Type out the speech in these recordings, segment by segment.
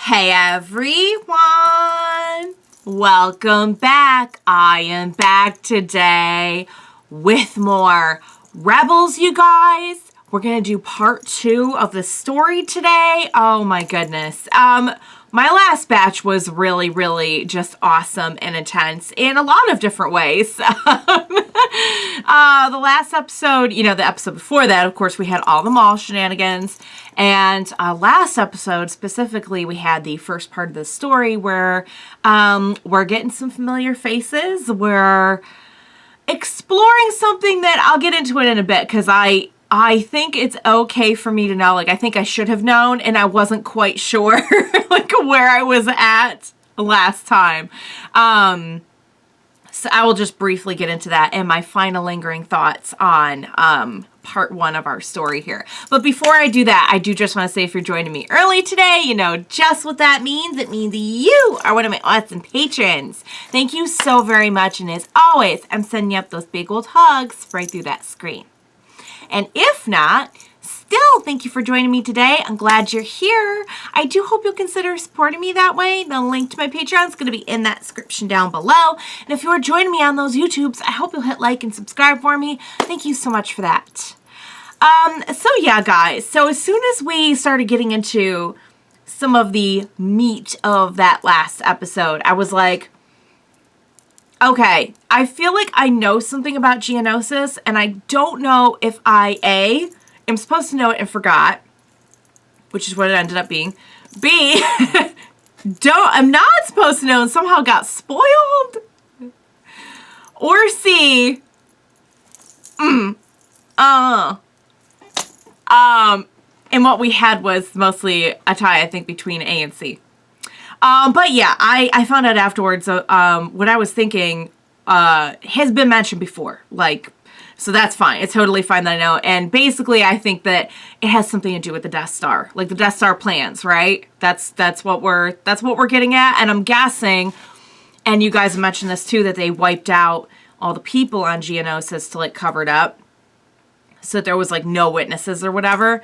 Hey everyone! Welcome back. I am back today with more Rebels, you guys. We're gonna do part 2 of the story today. Oh my goodness. My last batch was really just awesome and intense in a lot of different ways. The last episode, you know, the episode before that, of course, we had all the mall shenanigans. And last episode, specifically, we had the first part of the story where we're getting some familiar faces. We're exploring something that I'll get into it in a bit because I think it's okay for me to know. Like, I think I should have known, and I wasn't quite sure, like, where I was at last time. So I will just briefly get into that and my final lingering thoughts on part 1 of our story here. But before I do that, I do just want to say if you're joining me early today, you know just what that means. It means you are one of my awesome patrons. Thank you so very much. And as always, I'm sending you up those big old hugs right through that screen. And if not, still, thank you for joining me today. I'm glad you're here. I do hope you'll consider supporting me that way. The link to my Patreon is going to be in that description down below. And if you are joining me on those YouTubes, I hope you'll hit like and subscribe for me. Thank you so much for that. So yeah, guys. So as soon as we started getting into some of the meat of that last episode, I was like, okay, I feel like I know something about Geonosis, and I don't know if I, A, am supposed to know it and forgot, which is what it ended up being. B, I'm not supposed to know and somehow got spoiled. Or C, and what we had was mostly a tie, I think, between A and C. But yeah, I found out afterwards, what I was thinking, has been mentioned before, like, so that's fine. It's totally fine that I know. And basically, I think that it has something to do with the Death Star, like the Death Star plans, right? That's what we're getting at. And I'm guessing, and you guys mentioned this too, that they wiped out all the people on Geonosis to like cover it up, so that there was like no witnesses or whatever.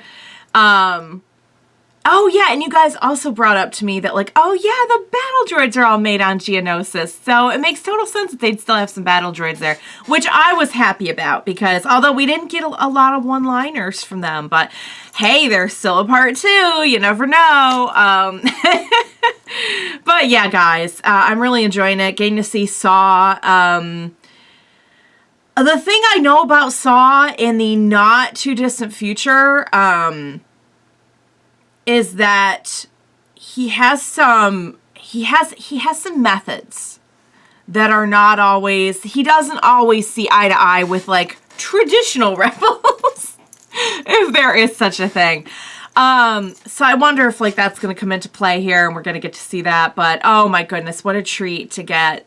Oh, yeah, and you guys also brought up to me that, like, oh, yeah, the battle droids are all made on Geonosis. So it makes total sense that they'd still have some battle droids there, which I was happy about because although we didn't get a lot of one-liners from them, but hey, there's still a part 2. You never know. But yeah, guys, I'm really enjoying it. Getting to see Saw. The thing I know about Saw in the not too distant future, is that he has some methods that are not always, he doesn't always see eye to eye with like traditional rebels, if there is such a thing. So I wonder if like that's going to come into play here and we're going to get to see that. But oh my goodness, what a treat to get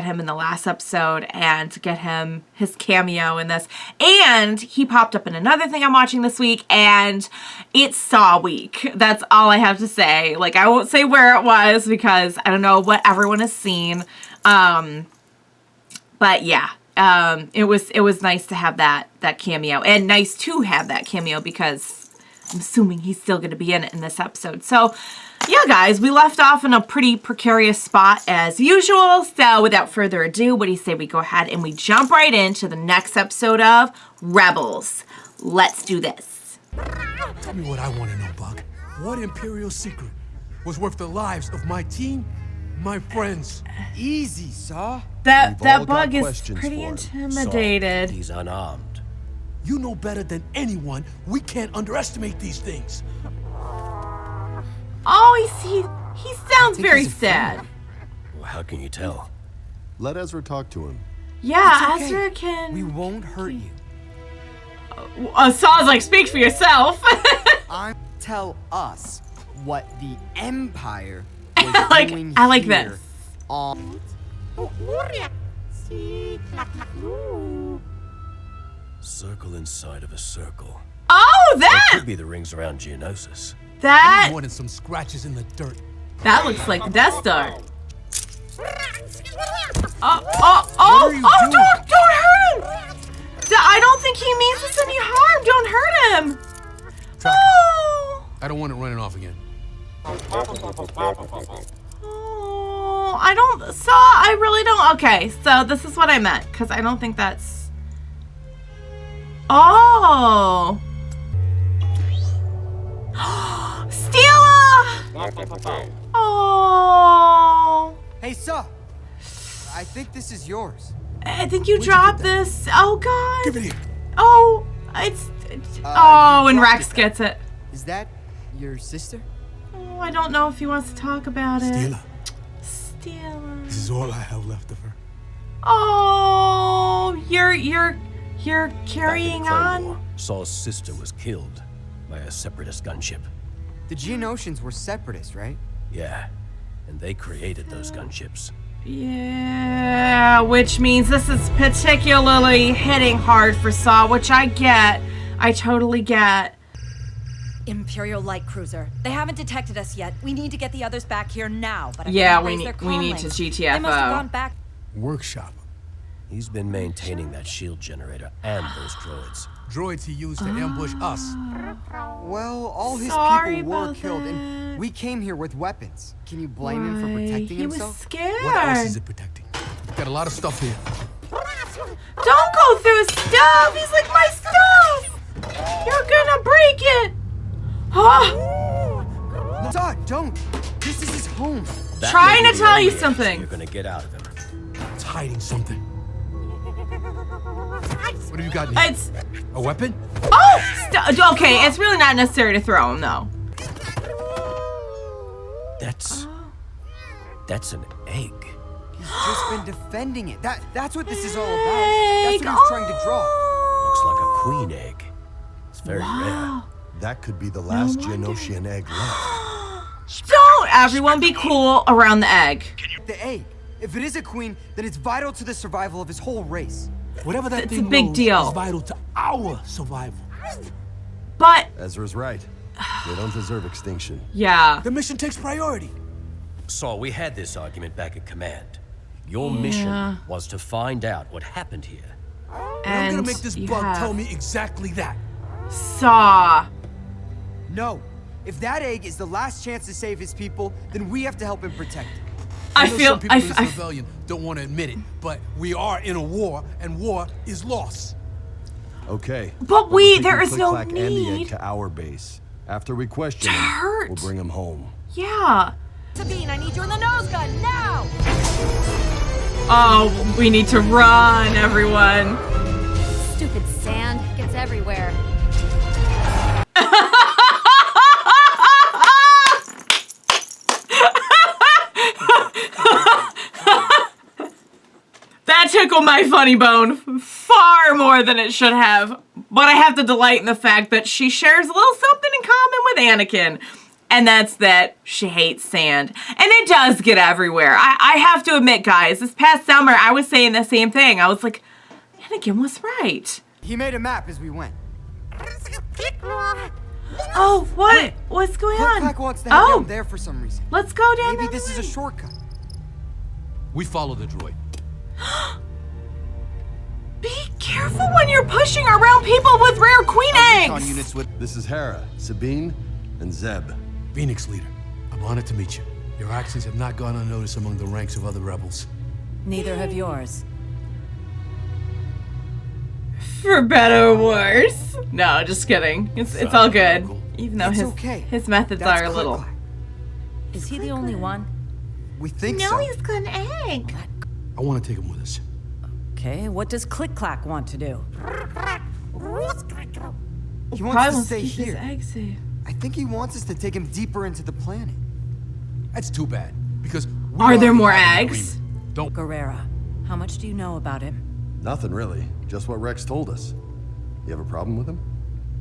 him in the last episode and to get him his cameo in this. And he popped up in another thing I'm watching this week, and it's Saw Week. That's all I have to say. Like, I won't say where it was because I don't know what everyone has seen. But yeah, it was nice to have that cameo, and nice to have that cameo because I'm assuming he's still going to be in it in this episode. So yeah, guys, we left off in a pretty precarious spot as usual. So without further ado, what do you say we go ahead and we jump right into the next episode of Rebels? Let's do this. Tell me what I want to know, Buck. What Imperial secret was worth the lives of my team, my friends? Easy, Saw. That bug is pretty intimidated. He's unarmed. You know better than anyone. We can't underestimate these things. Oh, he sounds very sad. Well, how can you tell? Let Ezra talk to him. Yeah, It's okay. Ezra can... We won't hurt you. Saw's like, speak for yourself. Tell us what the Empire was doing I like here this. on... Circle inside of a circle. Oh, that! Could be the rings around Geonosis. That... More than some scratches in the dirt. That looks like the Death Star. Don't hurt him! I don't think he means us any harm. Don't hurt him. Tracker. Oh. I don't want it running off again. Oh, I really don't. Okay, so this is what I meant, because I don't think that's. Oh. Stella! Oh. Hey, Saw. I think this is yours. I think you dropped this. Oh, God. Give it here. Oh, it's oh, and Rex gets it. Is that your sister? Oh, I don't know if he wants to talk about it. Stella, Stella. this is all I have left of her. Oh, you're carrying Back in the Clone on. War, Saul's sister was killed by a separatist gunship. The Geonosians were separatists, right? Yeah, and they created those gunships. Yeah, which means this is particularly hitting hard for Saw, which I get. I totally get. Imperial light cruiser. They haven't detected us yet. We need to get the others back here now. But I Yeah, can't we raise need- their we comm need to links. GTFO. They must have gone back. Workshop. He's been maintaining that shield generator and those droids. Droids he used to ambush us. Well, all his Sorry people were about killed, that. and we came here with weapons. Can you blame him for Why? protecting He was himself? scared. What else is it protecting? Got a lot of stuff here. Don't go through stuff. He's like, my stuff. You're gonna break it. Oh, No, Saw, don't. This is his home. That Trying may to be the tell only you answer something. You're gonna get out of him. It's hiding something. What have you got in here? it's A weapon? okay. It's really not necessary to throw him though. That's an egg. He's just been defending it. That's what this is all about. That's what he's trying to draw. Looks like a queen egg. It's very rare. That could be the last wonder. Geonosian egg left. Don't everyone be cool around the egg. The egg. If it is a queen, then it's vital to the survival of his whole race. Whatever that It's thing a big knows deal. is vital to our survival. But Ezra's right. They don't deserve extinction. yeah, The mission takes priority. Saul, we had this argument back at command. Your Yeah. mission was to find out what happened here. And I'm and gonna make this you bug have tell me exactly that. Saw. No. If that egg is the last chance to save his people, then we have to help him protect it. I know feel some people in this I rebellion don't want to admit it, but we are in a war, and war is loss. Okay. But we're taking there is no Click-Clack and the need egg to our base. After we question to him, hurt. we'll bring him home. Yeah. Sabine, I need you in the nose gun now. Oh, we need to run, everyone. Stupid sand gets everywhere. That tickled my funny bone far more than it should have. But I have to delight in the fact that she shares a little something in common with Anakin. And that's that she hates sand. And it does get everywhere. I have to admit, guys, this past summer, I was saying the same thing. I was like, Anakin was right. He made a map as we went. Oh, what? What's going on? Click-Clack wants to head down there for some reason. Let's go down Maybe that this is a way. shortcut. We follow the droid. Be careful when you're pushing around people with rare queen Recon eggs. units with This is Hera, Sabine, and Zeb. Phoenix leader, I'm honored to meet you. Your actions have not gone unnoticed among the ranks of other rebels. Neither have yours. For better or worse. No, just kidding. It's all good. Even though It's his okay. his methods That's are a little. Click-Clack. Is he the only one? We think so. got an egg. I want to take him with us. Okay, what does Click-Clack want to do? He Probably wants to wants to stay keep his here. egg safe. I think he wants us to take him deeper into the planet. That's too bad, because we Are there already more have an eggs? agreement. Don't. Guerrera, how much do you know about him? Nothing really, just what Rex told us. You have a problem with him?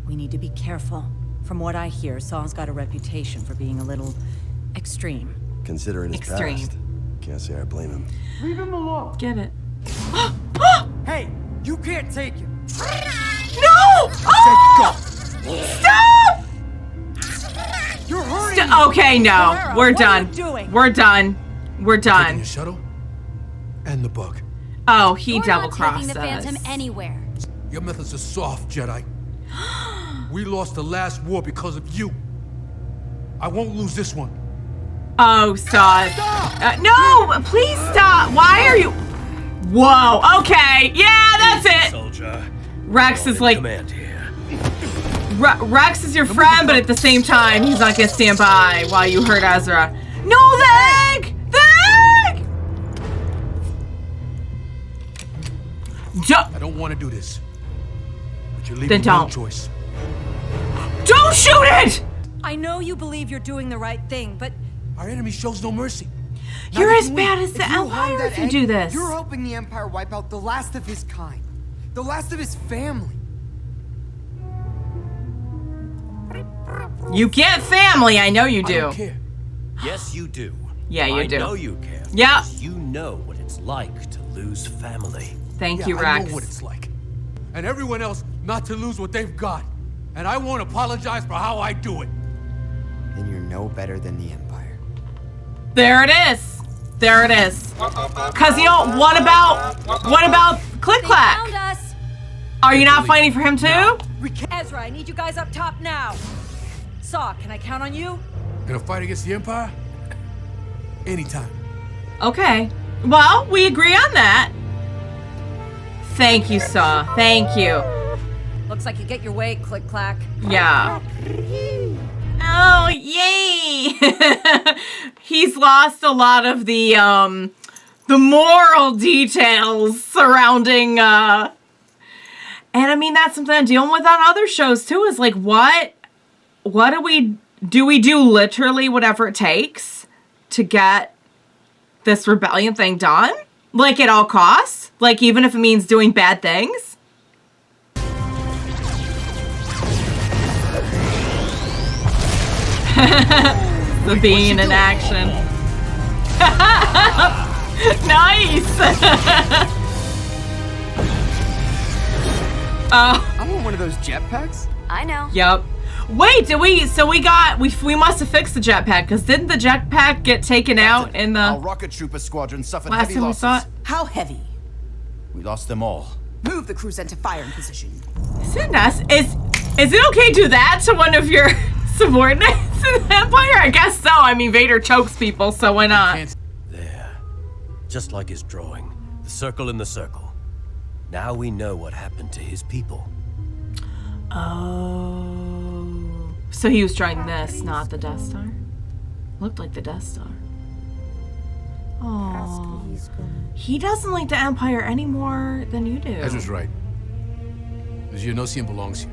We need to be careful. From what I hear, Saw's got a reputation for being a little extreme. Considering his Extreme. past. Can't say I blame him. Leave him alone. Get it. Hey, you can't take him. No! Oh! Stop! You're hurting me. Okay, no. Guerrero, We're what are done. you doing? We're done. We're Taking done. the shuttle and the bug. Oh, he We're double not crossed taking the us. Phantom anywhere. Your methods are soft, Jedi. We lost the last war because of you. I won't lose this one. Oh, stop. No, please stop. Why are you... Whoa, okay. Yeah, that's it. Soldier. Rex is like... Command here. Rex is your friend, but at the same time, he's not gonna stand by while you hurt Ezra. No, the egg! The egg! I don't want to do this. But you're Then leaving no don't. choice. Don't shoot it! I know you believe you're doing the right thing, but Our enemy shows no mercy. You're Neither as can we. bad as the If you harm Empire that if you egg, do this. You're helping the Empire wipe out the last of his kind. The last of his family. You get family, I know you I do. don't care. Yes, you do. Yeah, you do. I know you care. Yeah. because You know what it's like to lose family. Thank Yeah, you, I Rex. know what it's like. And everyone else not to lose what they've got. And I won't apologize for how I do it. Then you're no better than the Empire. There it is. There it is. Cause you know, what about Click they Clack? found us. Are you not fighting for him too? Ezra, I need you guys up top now. Saw, can I count on you? In a fight against the Empire? Anytime. Okay. Well, we agree on that. Thank you, Saw. Thank you. Looks like you get your way, Click Clack. Yeah. Oh, yay! He's lost a lot of the moral details surrounding and I mean that's something I'm dealing with on other shows too, is like what do we do literally whatever it takes to get this rebellion thing done? Like at all costs? Like even if it means doing bad things? The being in action. Nice! I want one of those jetpacks. I know. Yep. Wait, we must have fixed the jetpack, because didn't the jetpack get taken out in Our the rocket trooper squadron suffered last heavy time we losses. saw it? How heavy? We lost them all. Move the cruiser into firing position. Isn't that, is it okay to do that to one of your subordinates in the Empire? I guess so. I mean, Vader chokes people, so why not? There. Just like his drawing. The circle in the circle. Now we know what happened to his people. Oh. So he was trying this, not the Death Star? Looked like the Death Star. Oh. He doesn't like the Empire any more than you do. Ezra's right. The Geonosian belongs here.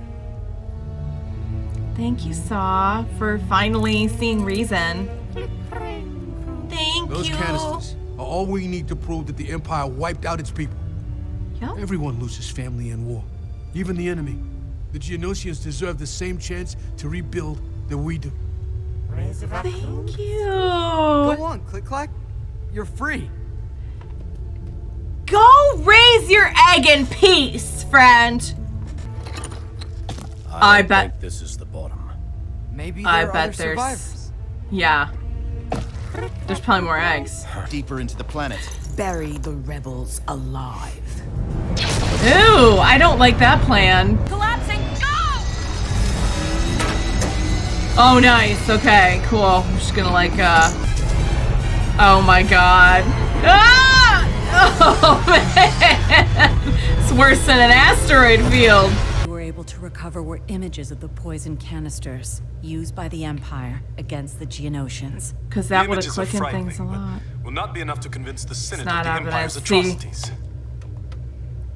Thank you, Saw, for finally seeing reason. Thank Those you. canisters are all we need to prove that the Empire wiped out its people. Yep. Everyone loses family in war, even the enemy. The Geonosians deserve the same chance to rebuild that we do. Thank you. Go on, Click Clack. You're free. Go raise your egg in peace, friend. I don't bet- think this is the bottom. Maybe there I are bet other there's- survivors. Yeah. There's probably more eggs. Deeper into the planet. Bury the rebels alive. Ooh, I don't like that plan. Collapsing. Go! Oh, nice. Okay, cool. I'm just gonna like, oh my god. Ah! Oh, man. It's worse than an asteroid field. We were able to recover were images of the poison canisters used by the Empire against the Geonosians. Because that would have quickened things a lot. Will not be enough to convince the Senate not of the evidence. Empire's See? atrocities.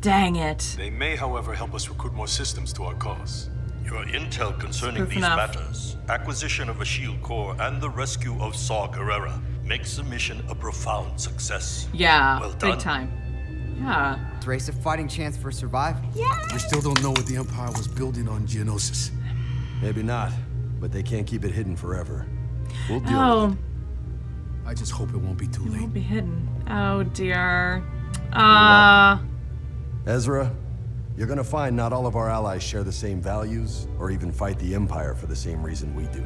Dang it. They may, however, help us recruit more systems to our cause. Your intel concerning Proof these enough. matters, acquisition of a shield core and the rescue of Saw Gerrera, makes the mission a profound success. Yeah, Well big done. time. Yeah. Race a fighting chance for survival. We still don't know what the Empire was building on Geonosis. Maybe not, but they can't keep it hidden forever. We'll deal with Oh, it. I just hope it won't be too it late. won't be hidden. Oh, dear. Ezra, you're gonna find not all of our allies share the same values, or even fight the Empire for the same reason we do.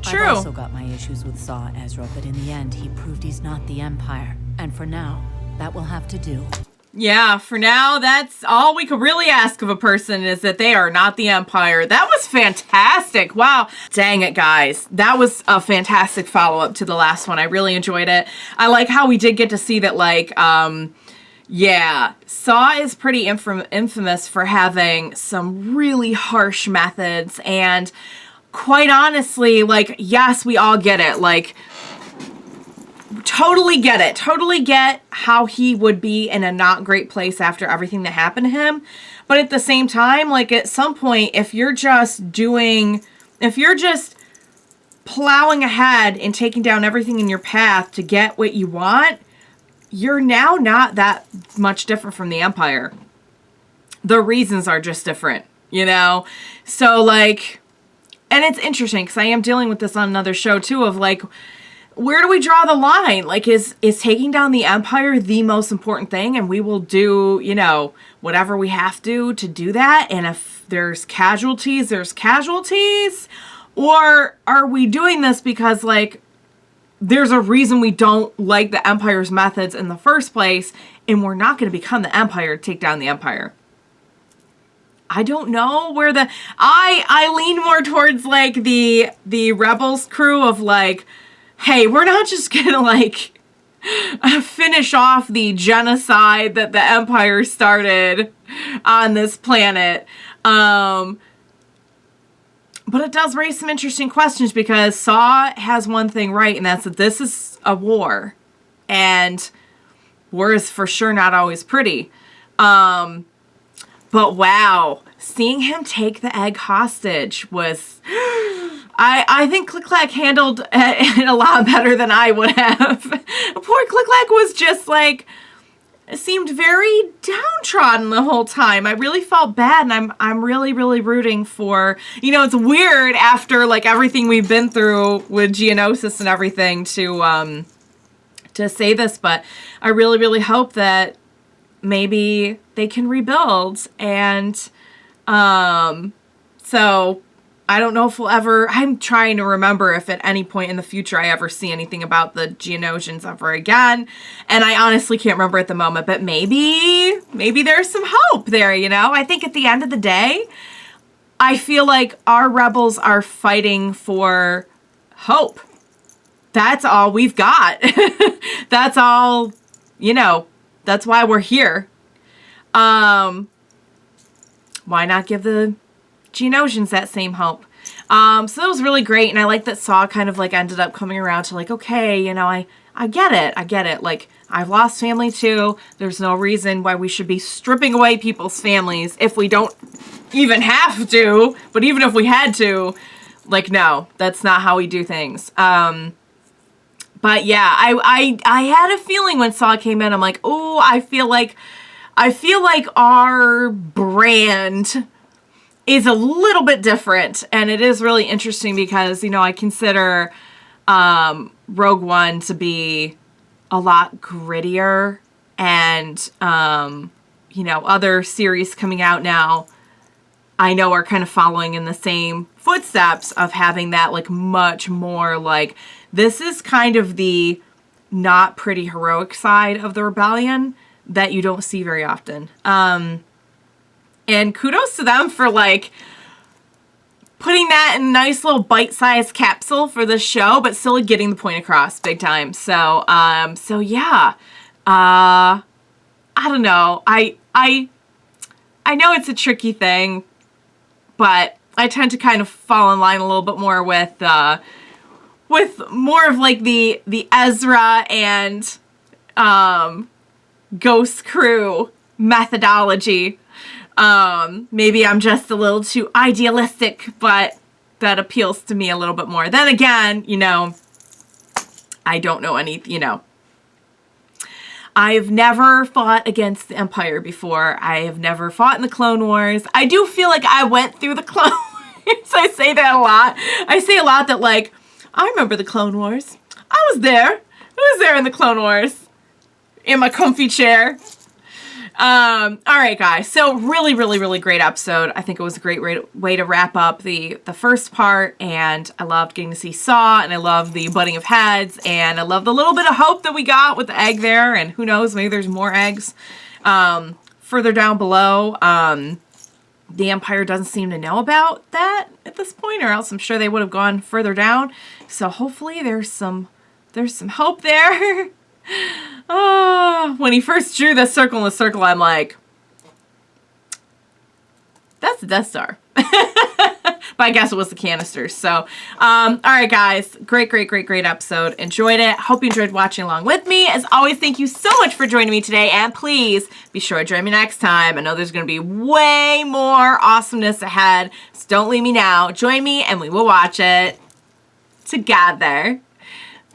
True. I've also got my issues with Saw, Ezra, but in the end, he proved he's not the Empire. And for now, that will have to do. Yeah, for now, that's all we could really ask of a person is that they are not the Empire. That was fantastic. Wow. Dang it, guys. That was a fantastic follow-up to the last one. I really enjoyed it. I like how we did get to see that, like, yeah, Saw is pretty infamous for having some really harsh methods. And quite honestly, like, yes, we all get it. Like, totally get it. Totally get how he would be in a not great place after everything that happened to him. But at the same time, like at some point, if you're just plowing ahead and taking down everything in your path to get what you want, you're now not that much different from the Empire. The reasons are just different, you know? So like, and it's interesting because I am dealing with this on another show too of like, where do we draw the line? Like, is taking down the Empire the most important thing? And we will do, you know, whatever we have to do that. And if there's casualties, there's casualties. Or are we doing this because, like, there's a reason we don't like the Empire's methods in the first place, and we're not going to become the Empire to take down the Empire? I don't know where the... I lean more towards, like, the Rebels crew of, like, hey, we're not just gonna, like, finish off the genocide that the Empire started on this planet. But it does raise some interesting questions because Saw has one thing right, and that's that this is a war. And war is for sure not always pretty. But wow, seeing him take the egg hostage was... I think Click-Clack handled it a lot better than I would have. Poor Click-Clack was just like, seemed very downtrodden the whole time. I really felt bad, and I'm really, really rooting for, you know, it's weird after like everything we've been through with Geonosis and everything to say this, but I really, really hope that maybe they can rebuild. And so I don't know if we'll ever... I'm trying to remember if at any point in the future I ever see anything about the Geonosians ever again. And I honestly can't remember at the moment, but maybe there's some hope there, you know? I think at the end of the day, I feel like our rebels are fighting for hope. That's all we've got. That's all, you know, that's why we're here. Why not give the Geonosians that same hope? So that was really great, and I like that Saw kind of like ended up coming around to like, okay, you know, I get it. Like, I've lost family too. There's no reason why we should be stripping away people's families if we don't even have to. But even if we had to, like, no, that's not how we do things. But yeah, I had a feeling when Saw came in, I'm like, oh, I feel like our brand is a little bit different, and it is really interesting because, you know, I consider Rogue One to be a lot grittier, and you know, other series coming out now I know are kind of following in the same footsteps of having that like much more like, this is kind of the not pretty heroic side of the rebellion that you don't see very often. And kudos to them for like putting that in a nice little bite-sized capsule for this show, but still getting the point across big time. So, yeah, I don't know. I know it's a tricky thing, but I tend to kind of fall in line a little bit more with more of like the Ezra and Ghost Crew methodology. Maybe I'm just a little too idealistic, but that appeals to me a little bit more. Then again, you know, I don't know any, you know, I've never fought against the Empire before. I have never fought in the Clone Wars. I do feel like I went through the Clone Wars. I say that a lot. I say a lot that like, I remember the Clone Wars. I was there. I was there in the Clone Wars. In my comfy chair. All right, guys. So really, really, really great episode. I think it was a great way to wrap up the first part, and I loved getting to see Saw, and I love the butting of heads, and I love the little bit of hope that we got with the egg there, and who knows, maybe there's more eggs Further down below, the Empire doesn't seem to know about that at this point, or else I'm sure they would have gone further down. So hopefully there's some hope there. Oh, when he first drew the circle in the circle, I'm like, that's the Death Star. But I guess it was the canisters. So, all right, guys. Great episode. Enjoyed it. Hope you enjoyed watching along with me. As always, thank you so much for joining me today. And please be sure to join me next time. I know there's going to be way more awesomeness ahead. So don't leave me now. Join me and we will watch it together.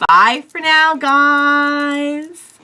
Bye for now, guys.